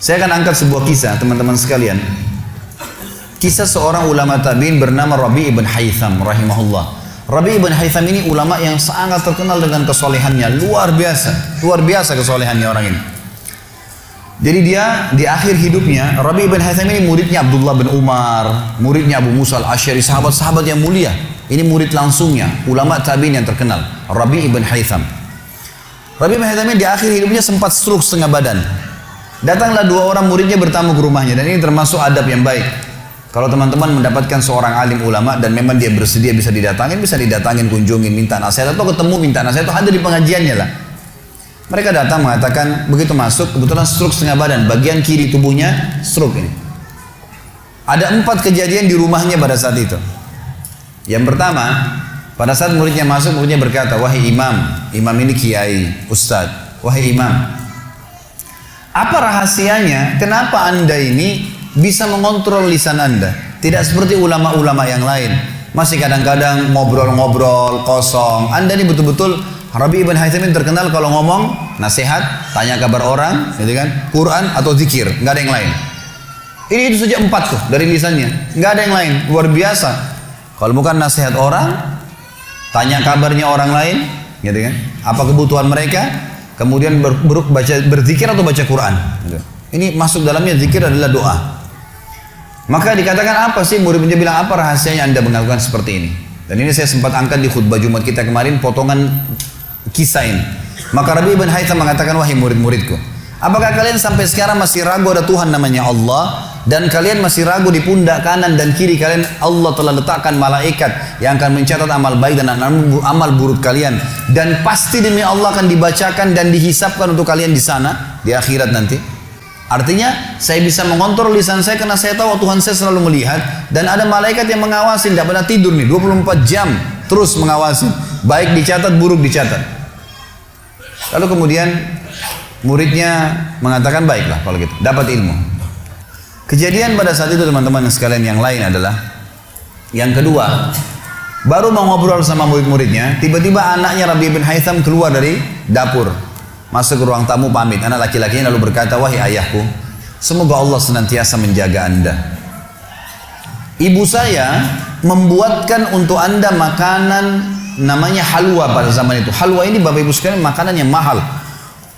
Saya akan angkat sebuah kisah teman-teman sekalian. Kisah seorang ulama tabi'in bernama Rabi' ibn Haytham rahimahullah. Rabi' ibn Haytham ini ulama yang sangat terkenal dengan kesolehannya, luar biasa kesolehannya orang ini. Jadi dia di akhir hidupnya, Rabi' ibn Haytham ini muridnya Abdullah bin Umar, muridnya Abu Musa al-Asy'ari, sahabat-sahabat yang mulia. Ini murid langsungnya, ulama tabi'in yang terkenal, Rabi' ibn Haytham. Rabi' ibn Haytham ini di akhir hidupnya sempat stroke setengah badan. Datanglah dua orang muridnya bertamu ke rumahnya, dan ini termasuk adab yang baik. Kalau teman-teman mendapatkan seorang alim ulama dan memang dia bersedia bisa didatangin, kunjungin, minta nasihat atau ketemu minta nasihat atau ada di pengajiannya lah. Mereka datang mengatakan begitu masuk kebetulan stroke setengah badan, bagian kiri tubuhnya stroke ini. Ada 4 kejadian di rumahnya pada saat itu. Yang pertama, pada saat muridnya masuk, muridnya berkata, wahai imam ini kiai, ustadz, wahai imam, apa rahasianya kenapa anda ini bisa mengontrol lisan anda? Tidak seperti ulama-ulama yang lain, masih kadang-kadang ngobrol-ngobrol kosong. Anda ini betul-betul, Rabi' ibn Haytham terkenal kalau ngomong nasihat, tanya kabar orang, gitu kan, Quran atau zikir, nggak ada yang lain. Ini itu saja 4 tuh dari lisannya, nggak ada yang lain, luar biasa. Kalau bukan nasihat orang, tanya kabarnya orang lain, gitu kan, apa kebutuhan mereka, kemudian berzikir atau baca Quran. Gitu. Ini masuk dalamnya zikir adalah doa. Maka dikatakan apa sih, murid-muridnya bilang apa rahasianya anda melakukan seperti ini? Dan ini saya sempat angkat di khutbah Jumat kita kemarin potongan kisah ini. Maka Rabi' ibn Haytham mengatakan, wahai murid-muridku, apakah kalian sampai sekarang masih ragu ada Tuhan namanya Allah? Dan kalian masih ragu di pundak kanan dan kiri kalian Allah telah letakkan malaikat yang akan mencatat amal baik dan amal buruk kalian. Dan pasti demi Allah akan dibacakan dan dihisapkan untuk kalian di sana, di akhirat nanti. Artinya saya bisa mengontrol lisan saya karena saya tahu Tuhan saya selalu melihat. Dan ada malaikat yang mengawasi, tidak pernah tidur nih, 24 jam terus mengawasi. Baik dicatat, buruk dicatat. Lalu kemudian muridnya mengatakan, baiklah kalau gitu, dapat ilmu. Kejadian pada saat itu teman-teman sekalian yang lain adalah, yang kedua, baru mau ngobrol sama murid-muridnya, tiba-tiba anaknya Rabi' bin Haytham keluar dari dapur, masuk ke ruang tamu pamit. Anak laki-lakinya lalu berkata, wahai ayahku, semoga Allah senantiasa menjaga anda. Ibu saya membuatkan untuk anda makanan namanya halwa pada zaman itu. Halwa ini Bapak Ibu sekalian makanan yang mahal.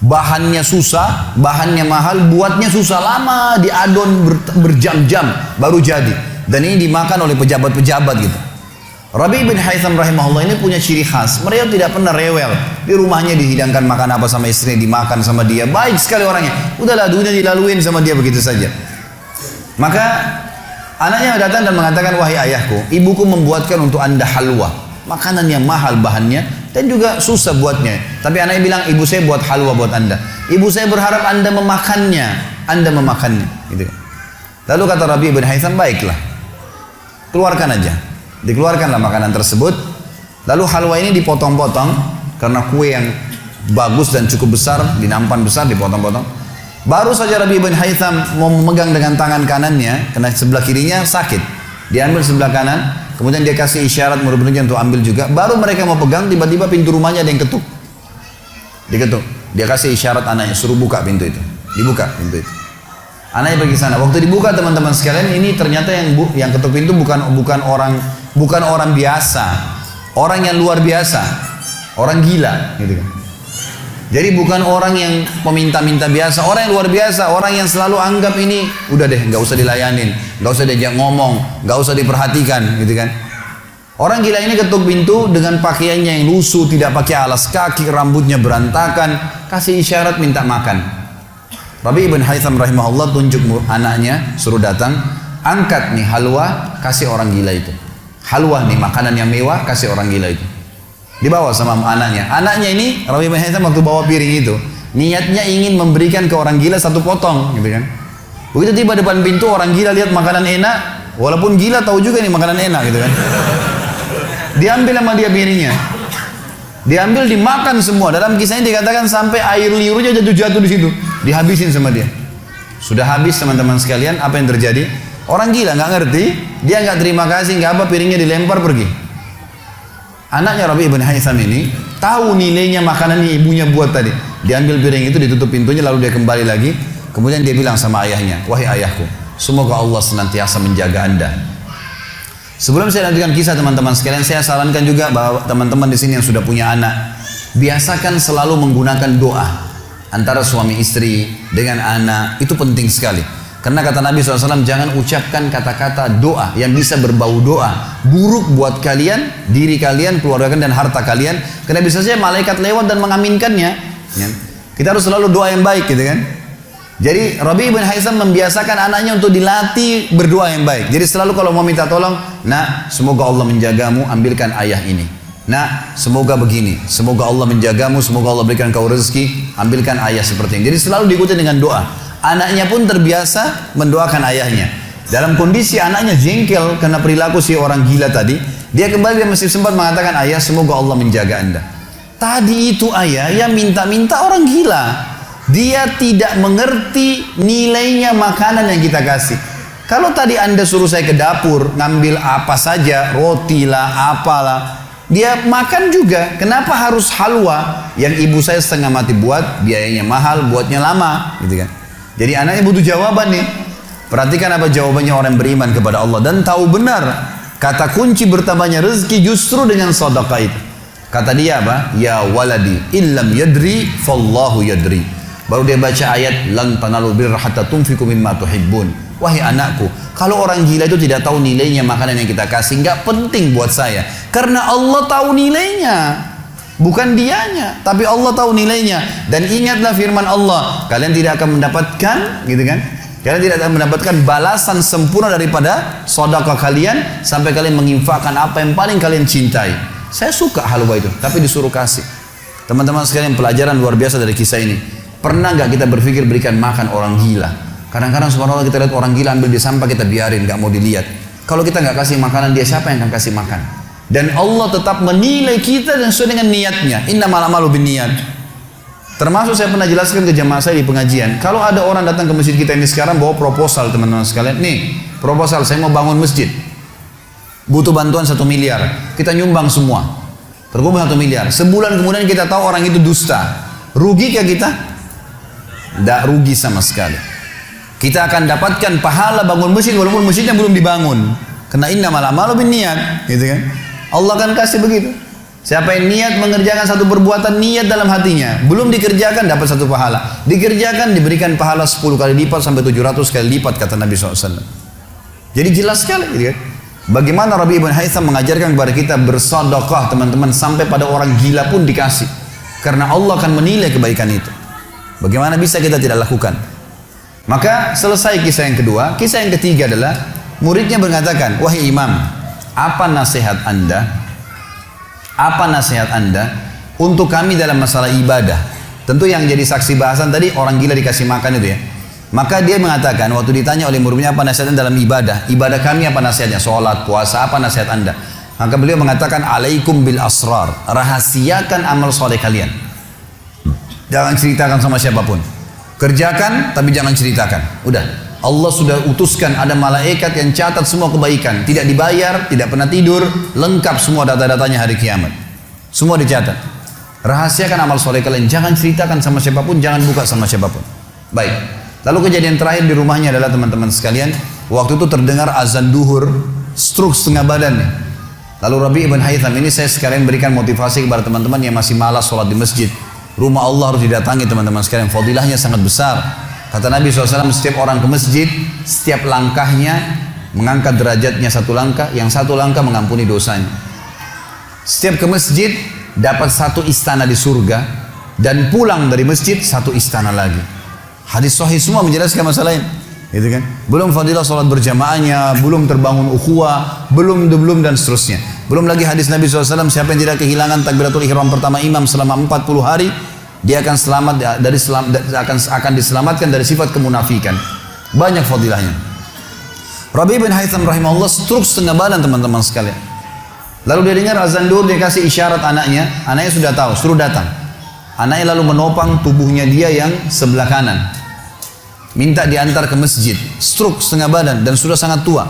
Bahannya susah, bahannya mahal, buatnya susah, lama diadon berjam-jam baru jadi. Dan ini dimakan oleh pejabat-pejabat gitu. Rabi' bin Haytham rahimahullah ini punya ciri khas. Mereka tidak pernah rewel. Di rumahnya dihidangkan makan apa sama istrinya, dimakan sama dia. Baik sekali orangnya. Udahlah dunia dilaluin sama dia begitu saja. Maka anaknya datang dan mengatakan, wahai ayahku, ibuku membuatkan untuk anda halwa. Makanan yang mahal bahannya dan juga susah buatnya. Tapi anaknya bilang, ibu saya buat halwa buat anda. Ibu saya berharap anda memakannya. Gitu. Lalu kata Rabi' bin Haytham, baiklah, keluarkan aja. Dikeluarkanlah makanan tersebut. Lalu halwa ini dipotong-potong karena kue yang bagus dan cukup besar, di nampan besar dipotong-potong. Baru saja Rabi' bin Haytham mau memegang dengan tangan kanannya, karena sebelah kirinya sakit, diambil sebelah kanan, kemudian dia kasih isyarat murid-muridnya untuk ambil juga. Baru mereka mau pegang, tiba-tiba pintu rumahnya ada yang ketuk. Diketuk. Dia kasih isyarat anaknya, suruh buka pintu itu. Dibuka pintu itu. Anaknya pergi sana. Waktu dibuka teman-teman sekalian, ini ternyata yang ketuk pintu bukan orang biasa, orang yang luar biasa, orang gila, gitu kan. Jadi bukan orang yang peminta-minta biasa, orang yang luar biasa, orang yang selalu anggap ini udah deh, nggak usah dilayanin, nggak usah diajak ngomong, nggak usah diperhatikan, gitu kan. Orang gila ini ketuk pintu dengan pakaiannya yang lusuh, tidak pakai alas kaki, rambutnya berantakan, kasih isyarat minta makan. Rabi' ibn Haytham rahimahullah tunjuk anaknya, suruh datang, angkat nih halwa, kasih orang gila itu. Halwa nih makanan yang mewah, kasih orang gila itu. Dibawa sama anaknya. Anaknya ini Rabi' bin Haytham waktu bawa piring itu, niatnya ingin memberikan ke orang gila 1 potong, gitu kan. Begitu tiba depan pintu, orang gila lihat makanan enak, walaupun gila tahu juga nih makanan enak, gitu kan. Diambil sama dia piringnya. Diambil, dimakan semua. Dalam kisahnya dikatakan sampai air liurnya jatuh di situ, dihabisin sama dia. Sudah habis teman-teman sekalian, apa yang terjadi? Orang gila nggak ngerti, dia nggak terima kasih, nggak apa, piringnya dilempar pergi. Anaknya Rabi' ibn Haytham ini tahu nilainya makanan yang ibunya buat tadi. Diambil piring itu, ditutup pintunya, lalu dia kembali lagi. Kemudian dia bilang sama ayahnya, wahai ayahku, semoga Allah senantiasa menjaga anda. Sebelum saya lanjutkan kisah teman-teman sekalian, saya sarankan juga bahwa teman-teman di sini yang sudah punya anak, biasakan selalu menggunakan doa antara suami istri dengan anak, itu penting sekali. Karena kata Nabi SAW, jangan ucapkan kata-kata doa yang bisa berbau doa buruk buat kalian, diri kalian, keluarga kalian, dan harta kalian. Karena bisa saja malaikat lewat dan mengaminkannya. Ya. Kita harus selalu doa yang baik, gitu kan? Jadi Rabi bin Haytham membiasakan anaknya untuk dilatih berdoa yang baik. Jadi selalu kalau mau minta tolong, nak, semoga Allah menjagamu, ambilkan ayah ini. Nak, semoga begini, semoga Allah menjagamu, semoga Allah berikan kau rezeki, ambilkan ayah seperti ini. Jadi selalu diikuti dengan doa. Anaknya pun terbiasa mendoakan ayahnya. Dalam kondisi anaknya jengkel karena perilaku si orang gila tadi, dia kembali dan masih sempat mengatakan, ayah, semoga Allah menjaga anda. Tadi itu ayah yang minta-minta orang gila. Dia tidak mengerti nilainya makanan yang kita kasih. Kalau tadi anda suruh saya ke dapur ngambil apa saja, roti lah, apalah, dia makan juga. Kenapa harus halwa yang ibu saya setengah mati buat, biayanya mahal, buatnya lama, gitu kan? Jadi anaknya butuh jawaban nih. Perhatikan apa jawabannya orang beriman kepada Allah dan tahu benar kata kunci bertambahnya rezeki justru dengan sedekah itu. Kata dia apa? Ya waladi illam yadri fallahu yadri. Baru dia baca ayat lan tanalu birra hatta tunfiqu mimma tuhibbun. Wahai anakku, kalau orang gila itu tidak tahu nilainya makanan yang kita kasih, nggak penting buat saya. Karena Allah tahu nilainya. Bukan dianya, tapi Allah tahu nilainya. Dan ingatlah firman Allah, kalian tidak akan mendapatkan, gitu kan? Kalian tidak akan mendapatkan balasan sempurna daripada sedekah kalian sampai kalian menginfakkan apa yang paling kalian cintai. Saya suka halwa itu, tapi disuruh kasih. Teman-teman sekalian, pelajaran luar biasa dari kisah ini. Pernah nggak kita berpikir berikan makan orang gila? Kadang-kadang subhanallah kita lihat orang gila ambil di sampah, kita biarin, nggak mau dilihat. Kalau kita nggak kasih makanan dia, siapa yang akan kasih makan? Dan Allah tetap menilai kita dan sesuai dengan niatnya. Innamal a'malu binniyat. Termasuk saya pernah jelaskan ke jamaah saya di pengajian. Kalau ada orang datang ke masjid kita ini sekarang bawa proposal, teman-teman sekalian, nih proposal, saya mau bangun masjid, butuh bantuan 1 miliar. Kita nyumbang semua, terkumpul 1 miliar. Sebulan kemudian kita tahu orang itu dusta. Rugi kah kita? Tidak rugi sama sekali. Kita akan dapatkan pahala bangun masjid walaupun masjidnya belum dibangun. Karena innamal a'malu binniyat, gitu kan? Allah akan kasih begitu. Siapa yang niat mengerjakan satu perbuatan, niat dalam hatinya, belum dikerjakan dapat 1 pahala. Dikerjakan diberikan pahala 10 kali lipat sampai 700 kali lipat kata Nabi SAW. Jadi jelas sekali, gitu kan? Bagaimana Rabi bin Haytham mengajarkan kepada kita bersedekah, teman-teman, sampai pada orang gila pun dikasih. Karena Allah akan menilai kebaikan itu. Bagaimana bisa kita tidak lakukan? Maka selesai kisah yang kedua. Kisah yang ketiga adalah muridnya mengatakan, wahai imam, apa nasihat anda? Apa nasihat anda untuk kami dalam masalah ibadah? Tentu yang jadi saksi bahasan tadi orang gila dikasih makan itu ya. Maka dia mengatakan waktu ditanya oleh muridnya apa nasihatnya dalam ibadah? Ibadah kami apa nasihatnya? Sholat, puasa, apa nasihat anda? Maka beliau mengatakan, alaikum bil asrar. Rahasiakan amal soleh kalian. Jangan ceritakan sama siapapun. Kerjakan tapi jangan ceritakan. Udah. Allah sudah utuskan ada malaikat yang catat semua kebaikan. Tidak dibayar, tidak pernah tidur, lengkap semua data-datanya hari kiamat. Semua dicatat. Rahasiakan amal soleh kalian. Jangan ceritakan sama siapapun, jangan buka sama siapapun. Baik. Lalu kejadian terakhir di rumahnya adalah teman-teman sekalian, waktu itu terdengar azan duhur, stroke setengah badan nih. Lalu Rabi bin Haytham ini saya sekalian berikan motivasi kepada teman-teman yang masih malas sholat di masjid. Rumah Allah harus didatangi teman-teman sekalian, fadilahnya sangat besar. Kata Nabi SAW, setiap orang ke masjid, setiap langkahnya mengangkat derajatnya 1 langkah, yang 1 langkah mengampuni dosanya. Setiap ke masjid dapat 1 istana di surga, dan pulang dari masjid 1 istana lagi. Hadis sahih semua menjelaskan masalah ini, gitu kan? Belum fadilah sholat berjamaahnya, belum terbangun ukhuwah, belum dan seterusnya. Belum lagi hadis Nabi SAW, siapa yang tidak kehilangan takbiratul ihram pertama imam selama 40 hari, dia akan akan diselamatkan dari sifat kemunafikan. Banyak fadilahnya. Rabi bin Haytham rahimahullah stroke setengah badan teman-teman sekalian. Lalu dia dengar azan duhur, dia kasih isyarat anaknya sudah tahu, suruh datang. Anaknya lalu menopang tubuhnya dia yang sebelah kanan. Minta diantar ke masjid, stroke setengah badan dan sudah sangat tua.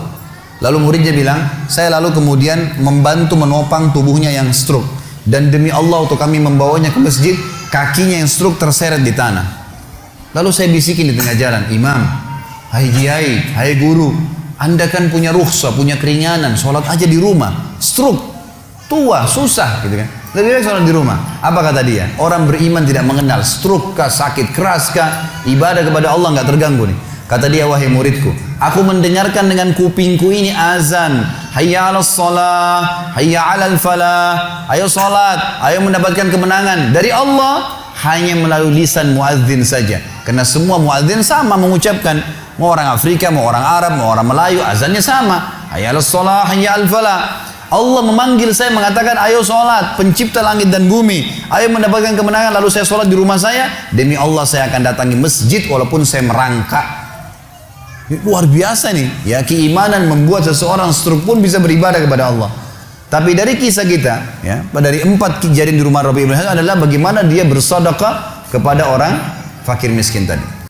Lalu muridnya bilang, saya lalu kemudian membantu menopang tubuhnya yang stroke. Dan demi Allah untuk kami membawanya ke masjid, kakinya yang stroke terseret di tanah. Lalu saya bisikin di tengah jalan, imam, hai kiai, hai guru, anda kan punya rukhsah, punya keringanan, sholat aja di rumah, stroke, tua, susah gitu kan. Lebih baik sholat di rumah. Apa kata dia? Orang beriman tidak mengenal stroke kah, sakit keras kah, ibadah kepada Allah nggak terganggu nih. Kata dia, wahai muridku, aku mendengarkan dengan kupingku ini azan, hayya 'alas shalah, hayya 'alal falah, ayo sholat, ayo mendapatkan kemenangan dari Allah, hanya melalui lisan muadzin saja. Karena semua muadzin sama mengucapkan, mau orang Afrika, mau orang Arab, mau orang Melayu, azannya sama, hayya 'alas shalah, hayya 'alal falah. Allah memanggil saya mengatakan, ayo sholat, pencipta langit dan bumi, ayo mendapatkan kemenangan. Lalu saya sholat di rumah saya, demi Allah saya akan datangi masjid walaupun saya merangkak. Ini luar biasa nih, ya, keimanan membuat seseorang stroke pun bisa beribadah kepada Allah. Tapi dari kisah kita, ya, dari 4 kejadian di rumah Rabi' ibn Haytham adalah bagaimana dia bersedekah kepada orang fakir miskin tadi.